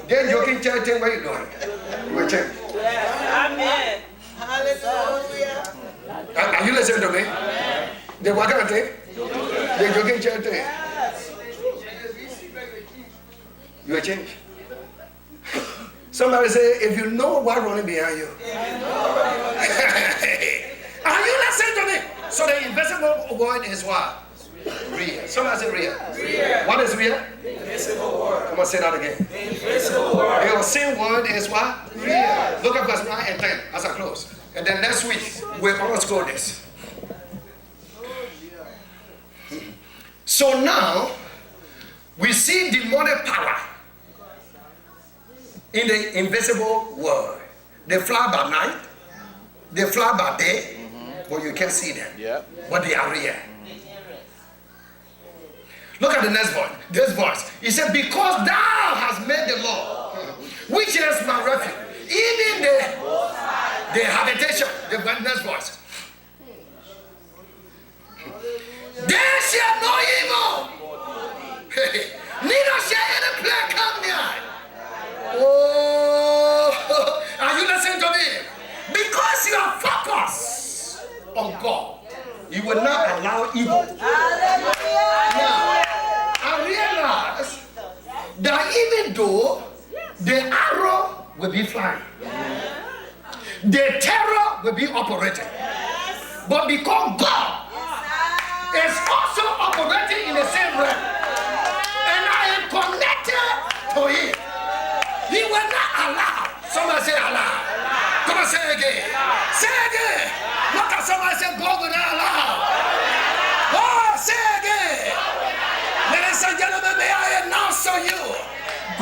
then you can tell them what you're doing. You will change. Amen. Hallelujah. Are you listening to me? Then what kind of thing? Then you can tell them. You will change. Somebody say, if you know what's running behind you. Are you listening to me? So the invisible world is what? Real. Somebody say real. Real. What is real? The invisible world. Come on, say that again. The invisible world. The unseen world is what? Real. Look at verse 9 and 10 as I close. And then next week, we're going to score this. So now, we see demonic power in the invisible world. They fly by night, they fly by day, but you can't see them. Yep. But they are real. Look at the next voice. This voice. He said, because thou hast made the Lord, which is my refuge, even the habitation. The next voice. There shall no evil, neither shall any plague come near. Oh, are you listening to me? Because you are focused on God, you will not allow evil. Now, I realize that even though the arrow will be flying, the terror will be operating, but because God is also operating in the same realm, and I am connected to Him, He will not allow. Somebody say allow. Come on, say again. Say again. Look at somebody say God will not allow. Oh, say again. Ladies and gentlemen, may I announce to you,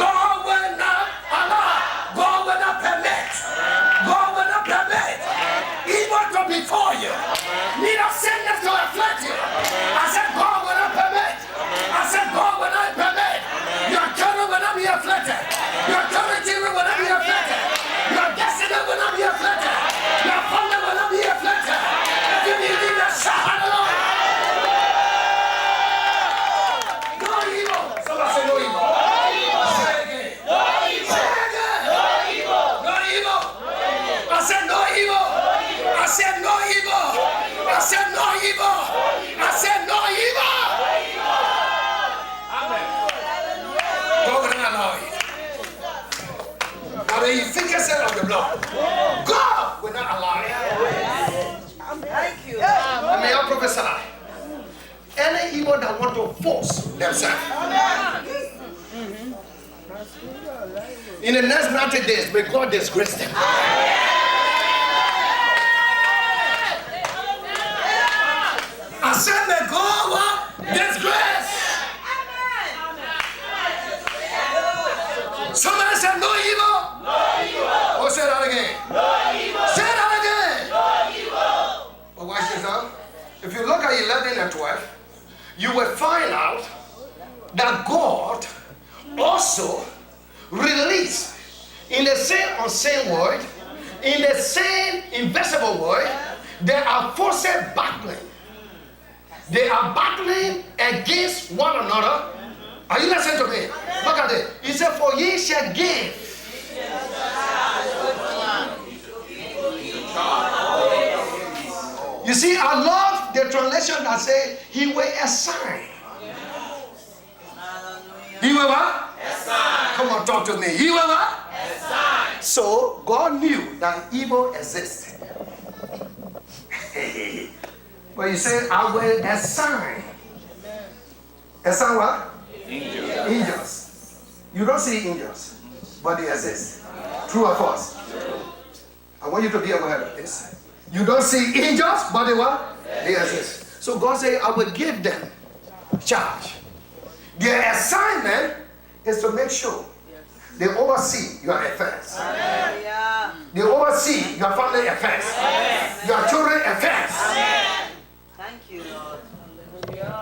God will not allow. God will not permit. God will not permit evil to befall you. Neither sickness to afflict you. I said God will not permit. I said God will not permit. Your children will not be afflicted. Your children will not be afflicted. Your destiny will not be afflicted. Your family will not be afflicted. If you need to shout hallelujah. No evil. Somebody say no evil. Say again. No evil. Say again. No evil. No evil. I said no evil. I said no evil. I said no evil. I said no evil. God will not allow it. I mean, you think yourself of the blood. God will not allow it. Thank you. And may I prophesy? Any evil that want to force themselves in the next 90 days, may God disgrace them. I said, may God what? Disgrace. Somebody said, no evil. No evil. Oh, say that again. No evil. Say that again. No evil. But watch this now. If you look at 11 and 12, you will find out that God also released in the same unseen world, in the same invisible world, there are forces battling. They are battling against one another. Are you listening to me? Look at it. He said, for ye shall give. You see, I love the translation that says, he will assign. He will what? Assign. Come on, talk to me. He will what? Assign. So, God knew that evil existed. But he said, I will assign. Assign what? Angels. Angels. You don't see angels, but they exist. True or false? I want you to be aware of this. You don't see angels, but they what? They exist. So God said, I will give them charge. Their assignment is to make sure they oversee your affairs. They oversee your family affairs. Your children affairs. Thank you, Lord.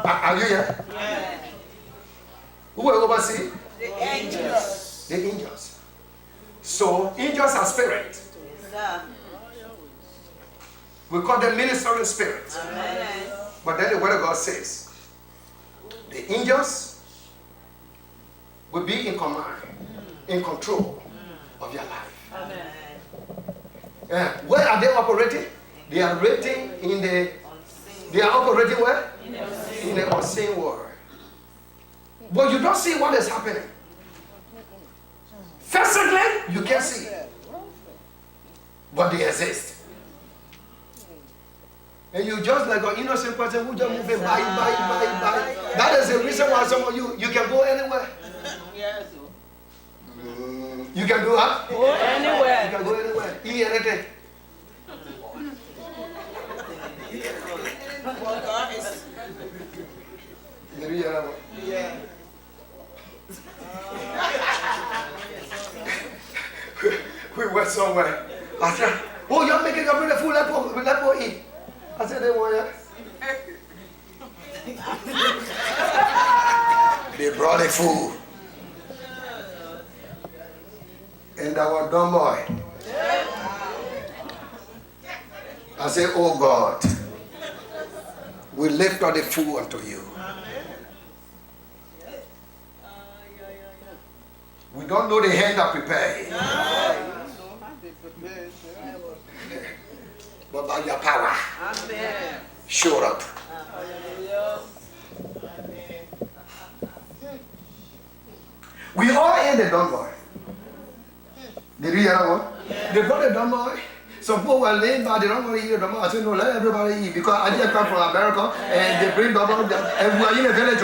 Are you here? Yeah. Who will oversee? The angels. The angels. So angels are spirits. Yes, sir. We call them ministering spirits. Amen. But then the word of God says, the angels will be in command, in control of your life. Amen. Where are they operating? They are operating in the. They are operating where? In the unseen world. But you don't see what is happening. Physically, you can see, but they exist. And you just like an innocent person who just moving by. That is the reason why some of you can go anywhere. Yes. You can do what? Go anywhere. You can go anywhere. Eat anything. Yeah. went somewhere. I said, oh, you're making up the food, let go eat. I said, they were. They brought the food. And our dumb boy. I said, oh God, we lift up the food unto you. We don't know the hand that prepared it. But by your power, show up. We all ate the dumb boy. Did you hear that one? They brought the dumb boy. Some people were laying by, they don't want to eat the dumb boy. I said, no, let everybody eat. Because I just come from America and they bring dumb boy and we are in a village.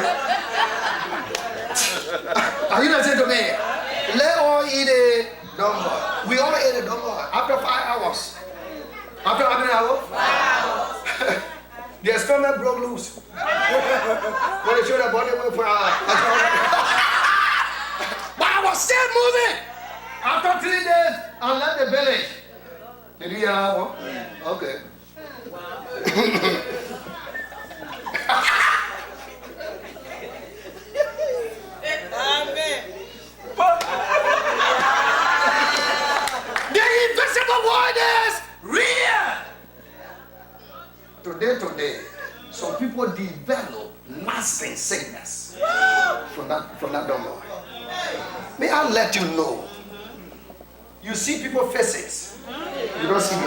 Are you listening to me? Let all eat the dumb boy. We all ate the dumb boy after 5 hours. After how many hours? 5 hours. Their stomach broke loose. When they showed their body went for but I was still moving. After 3 days, I left the village. Did you hear that one? Okay. The invisible world is real. Today, some people develop lasting sickness from that dumb boy. May I let you know? You see people faces. You don't see me.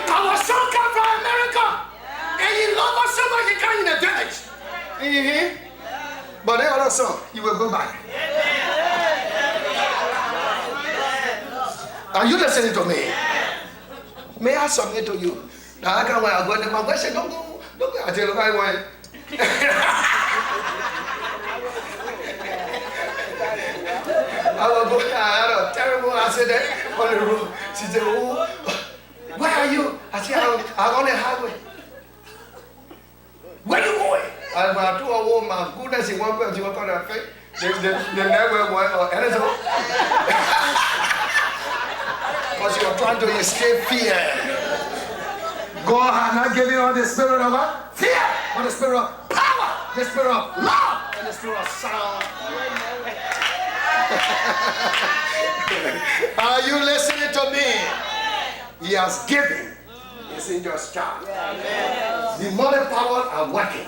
Our son come from America, and he loves us so much he come in the village. But the other son, he will go back. Are you listening to me? May I submit to you? Now I can't go to my question. Don't go. I tell you what I want. I was going, I had a terrible accident on the road. She said, oh, where are you? I said, I'm on the highway. Where you going? I went to a woman, my goodness, in one place, she was on her face. They never went, and so. Because you are trying to escape fear. God has not given you the spirit of what? Fear, but the spirit of power, the spirit of love, and the spirit of sound. Are you listening to me? He has given his angels charge. The mother powers are working.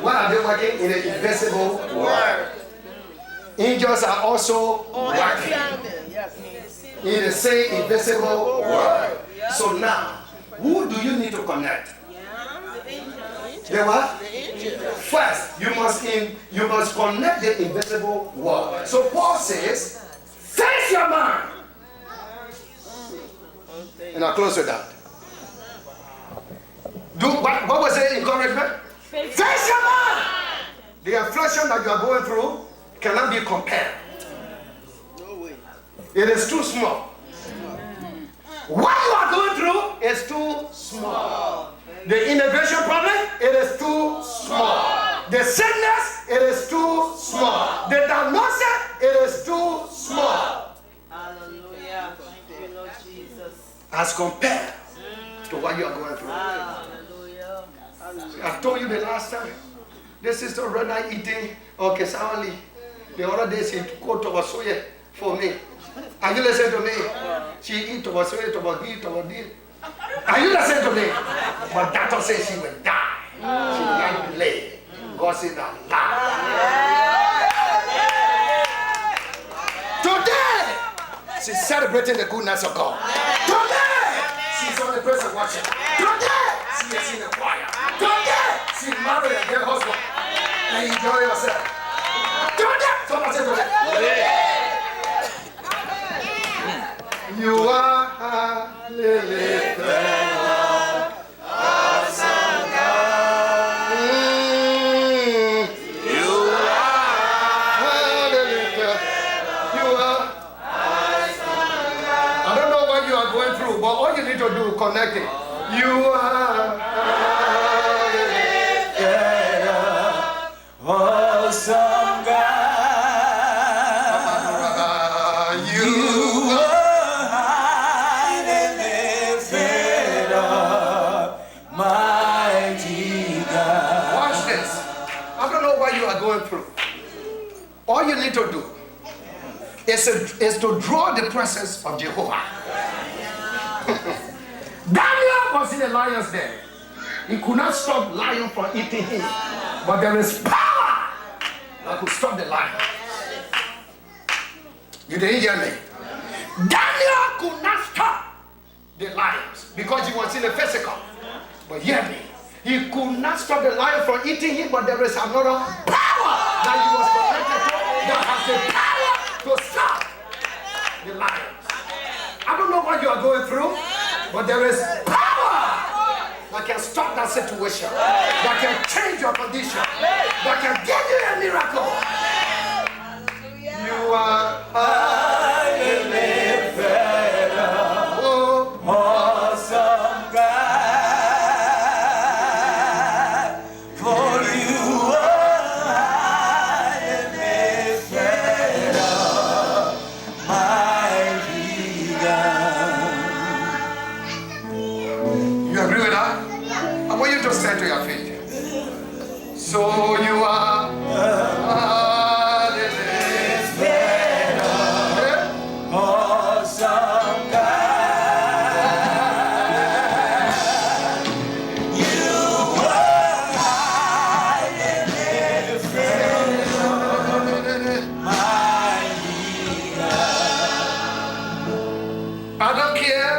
What are they working? In the invisible world. Angels are also working in the same invisible world. So now, who do you need to connect? The what? First, you must connect the invisible world. So Paul says, face your mind. And I'll close with that. What was the encouragement? Face your mind. The affliction that you are going through cannot be compared. It is too small. What you are going through is too small. The immigration problem, it is too small. The sickness, it is too small. The diagnosis, it is too small. Hallelujah. Thank you, Lord Jesus. As compared to what you are going through. Hallelujah. I told you the last time. This sister right now eating kesawali. The other day she cooked tobasoye for me. Are you listening to me? She eat tobasoye, tobagi. Are you listening to me? But doctor says she will die. She will not live. God said that lie. Today, she's celebrating the goodness of God. Today, she's on the praise of worship. Today, she is in the choir. Today, she married a good husband. And enjoy yourself. Today, someone say today. You are lifted up, awesome God. You are lifted up. You are awesome God. I don't know what you are going through, but all you need to do is connect it. You are lifted up, awesome God. I don't know what you are going through. All you need to do is to draw the presence of Jehovah. Daniel was in the lion's den. He could not stop lion from eating him. But there is power that could stop the lion. You didn't hear me? Daniel could not stop the lions because he was in the physical. But hear me. He could not stop the lion from eating him, but there is another power that he was connected to that has the power to stop the lions. I don't know what you are going through, but there is power that can stop that situation, that can change your condition, that can give you a miracle. You are awesome God, for you are high and lifted up, mighty God. You agree with that? I want you to stand to your feet. So you are awesome God. You are high and lifted up, mighty God. I don't care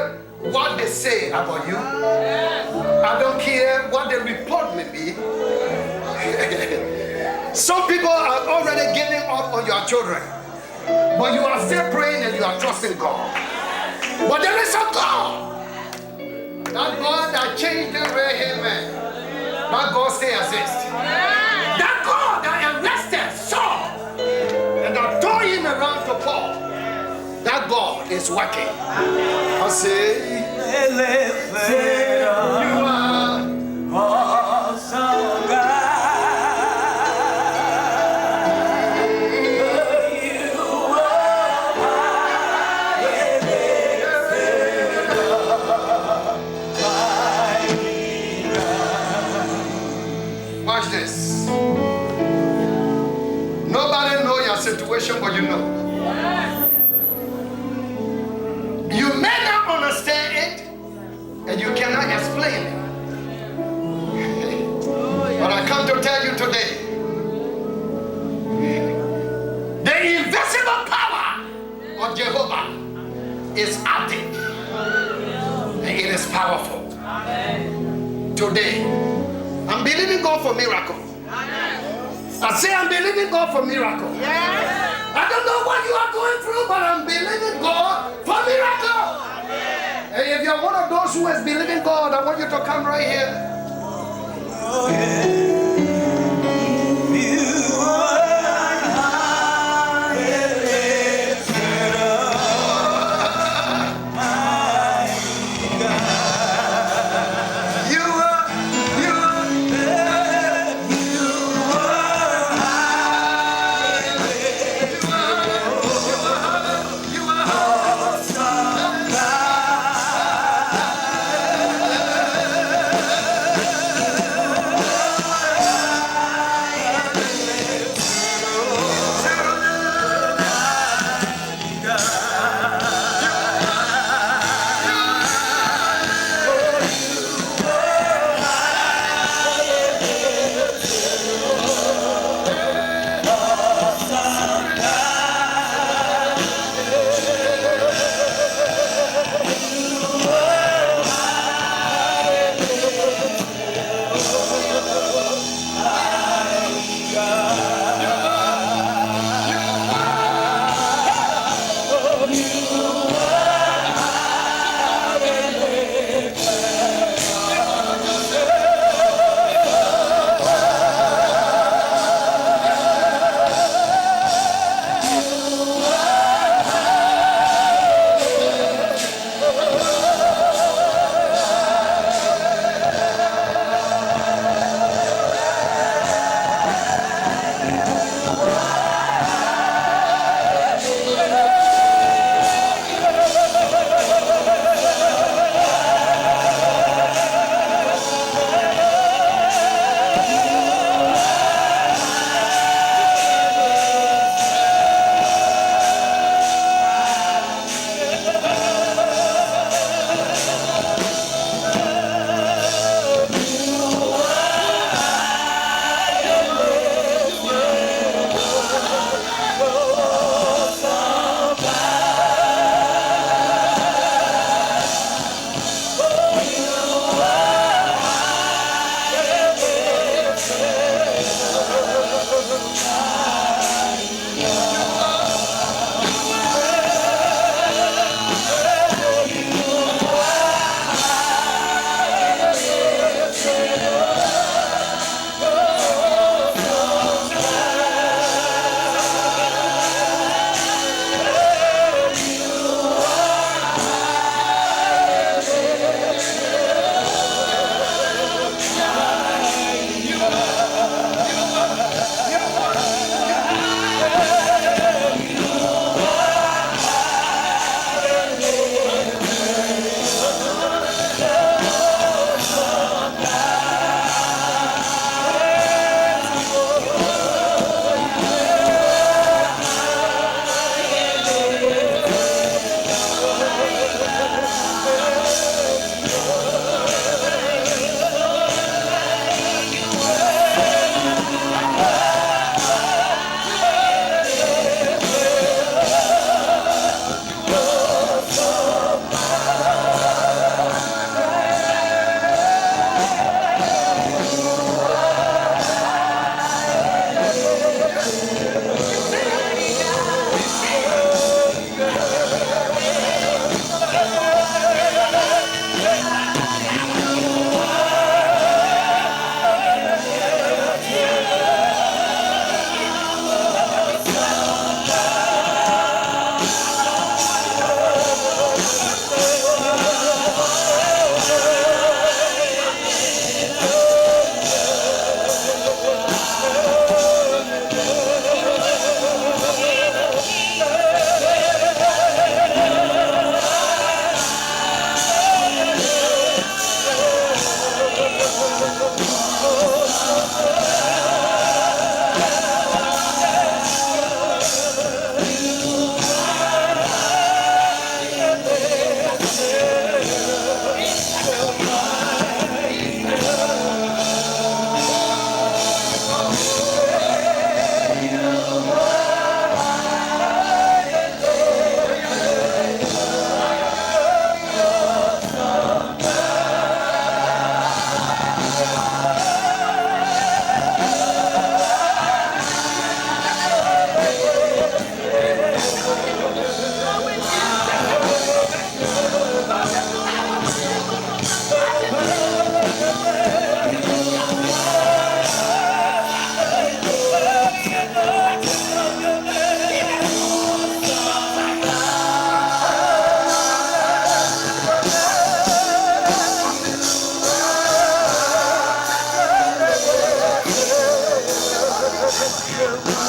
what they say about you. I don't care what the report may be. Some people are already giving up on your children, but you are still praying and you are trusting God. But there is a God. That God that changed the way man. That God still exists. That God that arrested Saul and that tore him around to Paul. That God is working. I say, you are awesome God. Watch this. Nobody knows your situation, but you know. You may not understand it, and you cannot explain it. But I come to tell you today, the invisible power of Jehovah is active, and it is powerful. Today, I'm believing God for miracle. I say I'm believing God for miracle. I don't know what you are going through, but I'm believing God for miracle. And if you're one of those who is believing God, I want you to come right here. Oh, yeah. You are high and lifted up, mighty God. You are high and lifted up. You are awesome God. Thank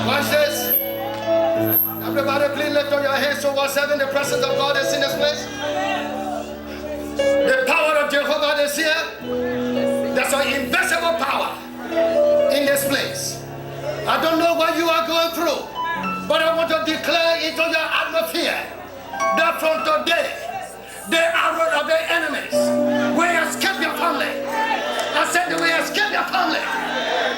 Watch this. Everybody, please lift up your hands towards heaven. The presence of God is in this place. The power of Jehovah is here. There's an invisible power in this place. I don't know what you are going through, but I want to declare into your atmosphere that from today, the arrow of the enemies will escape your family. I said they will escape your family.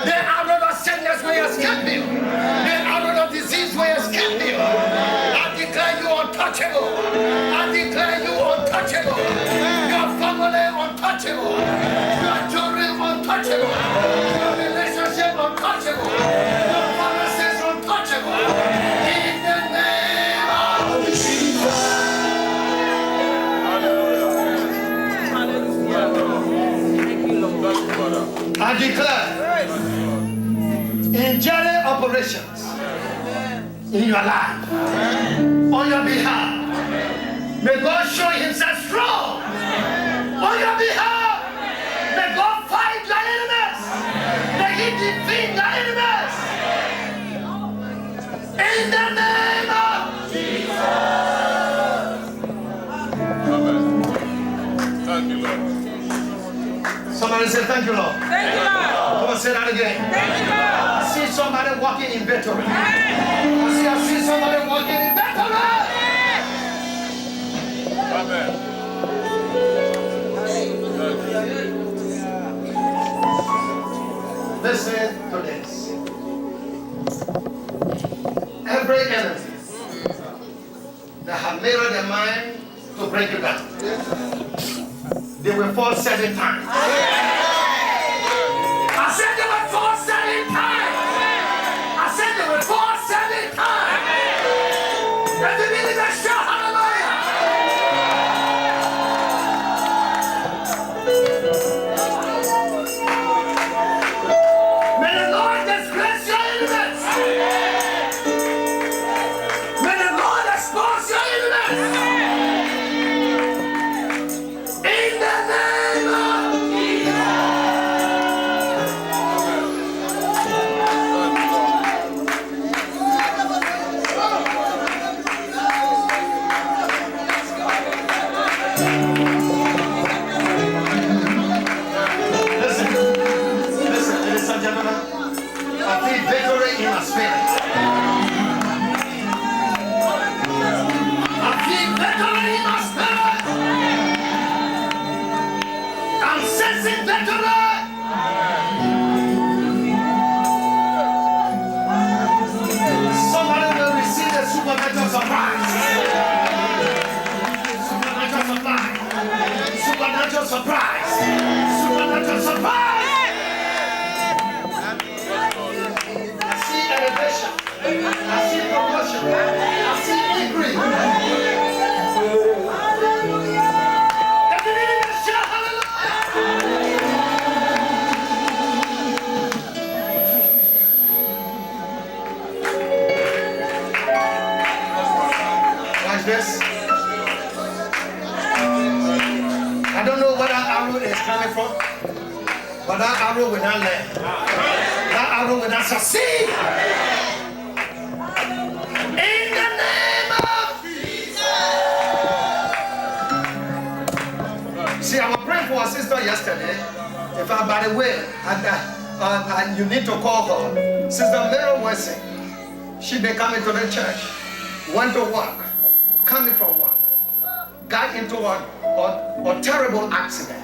The arrow of sickness will escape you. The arrow of disease will escape you. I declare you untouchable. I declare you untouchable. Your family untouchable. Your children untouchable. Your relationship untouchable. Your promises untouchable. In the name of Jesus. I declare angelic operations in your life on your behalf. May God show himself strong on your behalf. May God fight your enemies. May he defeat your enemies. In the name of Jesus. Amen. Thank you, Lord. Somebody say thank you, Lord. Thank you, Lord. Come on, say that again. Thank you, Lord. I see somebody walking in victory. I see somebody walking in victory. Amen. Listen to this. Every enemy that have made up their mind to break you down, they will fall 7 times. I said they will fall 7 times. I said they will fall 7 times. Let the believer shout hallelujah. May the Lord disgrace your enemies. May the Lord expose your enemies. In the name of Listen, ladies and gentlemen, I feel victory in my spirit. I feel victory in my spirit. I'm sensing victory. Somebody will receive a supernatural surprise. Supernatural surprise. Supernatural surprise. Supernatural surprise. I see elevation. I see promotion. I see increase. Let the believers shout hallelujah. Watch this. I don't know where that arrow is coming from, but that arrow will not land. That arrow will not succeed. In the name of Jesus. See, I was praying for a sister yesterday. If I, by the way, you need to call her. Sister Mary Wesley. She been coming to the church, went to work, coming from work, got into a terrible accident,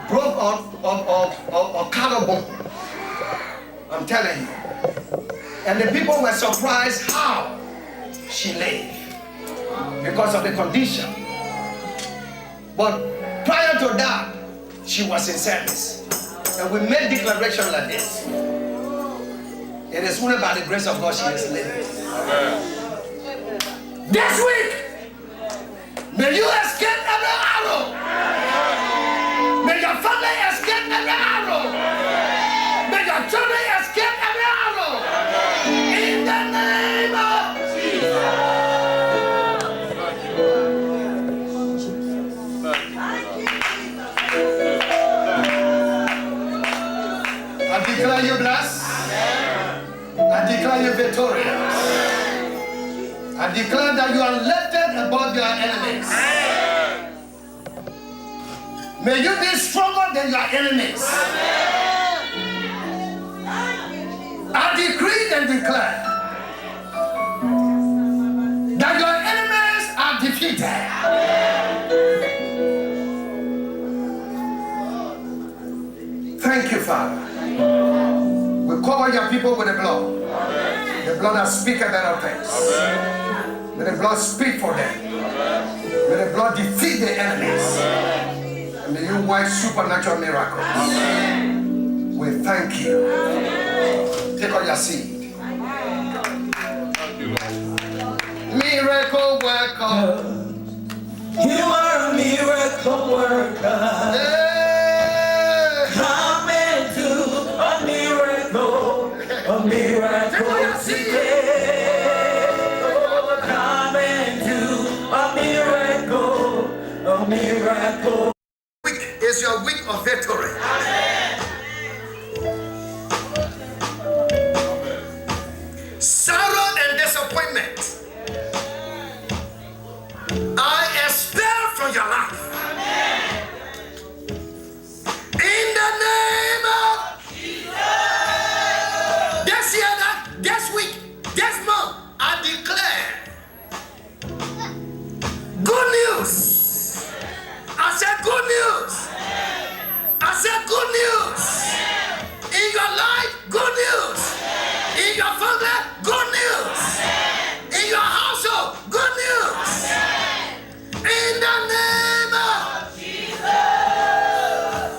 broke a collarbone. I'm telling you, And the people were surprised how she lived because of the condition. But prior to that, she was in service. And we made declaration like this. It is only by the grace of God she is living. This week, may you escape every arrow. May your family escape every arrow. May your children escape every arrow. In the name of Jesus. I declare you blessed. I declare you victorious. I declare that you are lifted above your enemies. May you be stronger than your enemies. I decree and declare that your enemies are defeated. Thank you, Father. We cover your people with the blood. The blood that speaks better things. May the blood speak for them. May the blood defeat the enemies. And may you work supernatural miracles. We thank you. Take out your seat. Miracle worker. You are a miracle worker. Come and do a miracle today. Oh, come and do a miracle. Week is your week of victory. Sorrow and disappointment, I expel from your life. In the name of Jesus. This year, this week, this month, I declare good news. I said good news. I said good news. In your life, good news. In your family, good news. In your household, good news. In the name of Jesus.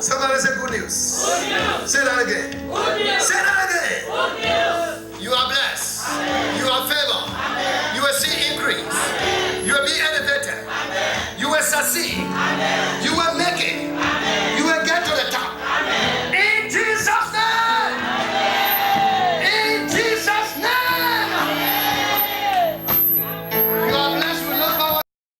Somebody say good news. Good news. Say that again. Good news. Say that again. Good news. You are blessed. Amen. You are favored. Amen. You will see increase. Amen. You will be elevated. Amen. You will succeed. Amen. You will make it.